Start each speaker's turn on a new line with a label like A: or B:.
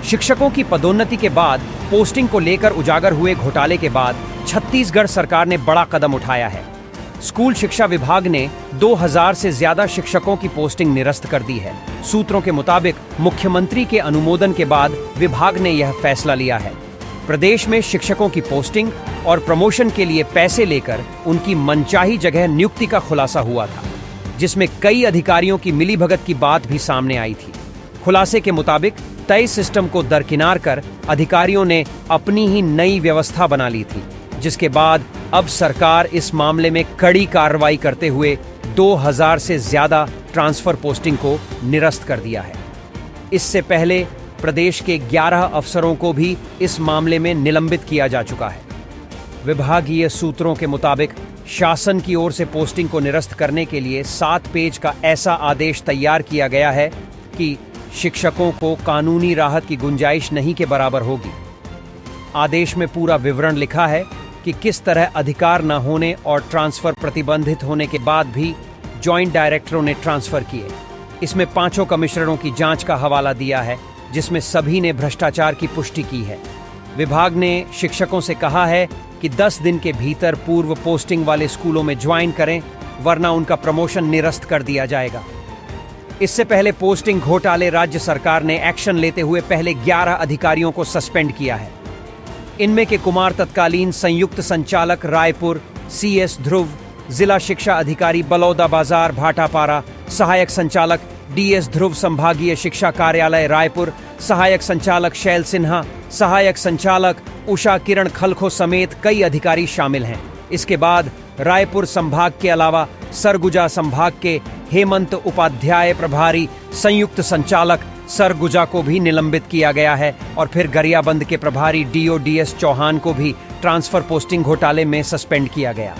A: शिक्षकों की पदोन्नति के बाद पोस्टिंग को लेकर उजागर हुए घोटाले के बाद छत्तीसगढ़ सरकार ने बड़ा कदम उठाया है। स्कूल शिक्षा विभाग ने 2000 से ज्यादा शिक्षकों की पोस्टिंग निरस्त कर दी है। सूत्रों के मुताबिक मुख्यमंत्री के अनुमोदन के बाद विभाग ने यह फैसला लिया है। प्रदेश में शिक्षकों की पोस्टिंग और प्रमोशन के लिए पैसे लेकर उनकी मनचाही जगह नियुक्ति का खुलासा हुआ था, जिसमें कई अधिकारियों की मिलीभगत की बात भी सामने आई थी। खुलासे के मुताबिक तय सिस्टम को दरकिनार कर अधिकारियों ने अपनी ही नई व्यवस्था बना ली थी, जिसके बाद अब सरकार इस मामले में कड़ी कार्रवाई करते हुए 2000 से ज्यादा ट्रांसफर पोस्टिंग को निरस्त कर दिया है। इससे पहले प्रदेश के 11 अफसरों को भी इस मामले में निलंबित किया जा चुका है। विभागीय सूत्रों के मुताबिक शासन की ओर से पोस्टिंग को निरस्त करने के लिए 7 पेज का ऐसा आदेश तैयार किया गया है कि शिक्षकों को कानूनी राहत की गुंजाइश नहीं के बराबर होगी। आदेश में पूरा विवरण लिखा है कि किस तरह अधिकार न होने और ट्रांसफर प्रतिबंधित होने के बाद भी जॉइंट डायरेक्टरों ने ट्रांसफर किए। इसमें 5 कमिश्नरों की जांच का हवाला दिया है, जिसमें सभी ने भ्रष्टाचार की पुष्टि की है। विभाग ने शिक्षकों से कहा है कि 10 दिन के भीतर पूर्व पोस्टिंग वाले स्कूलों में ज्वाइन करें, वरना उनका प्रमोशन निरस्त कर दिया जाएगा। इससे पहले पोस्टिंग घोटाले राज्य सरकार ने एक्शन लेते हुए पहले 11 अधिकारियों को सस्पेंड किया है। इनमें के कुमार तत्कालीन संयुक्त संचालक रायपुर, CS ध्रुव, जिला शिक्षा अधिकारी बलौदाबाजार भाटापारा, सहायक संचालक DS ध्रुव, संभागीय शिक्षा कार्यालय रायपुर, सहायक संचालक शैल सिन्हा, सहायक संचालक उषा किरण खलखो समेत कई अधिकारी शामिल हैं। इसके बाद रायपुर संभाग के अलावा सरगुजा संभाग के हेमंत उपाध्याय प्रभारी संयुक्त संचालक सरगुजा को भी निलंबित किया गया है और फिर गरियाबंद के प्रभारी DO DS चौहान को भी ट्रांसफर पोस्टिंग घोटाले में सस्पेंड किया गया।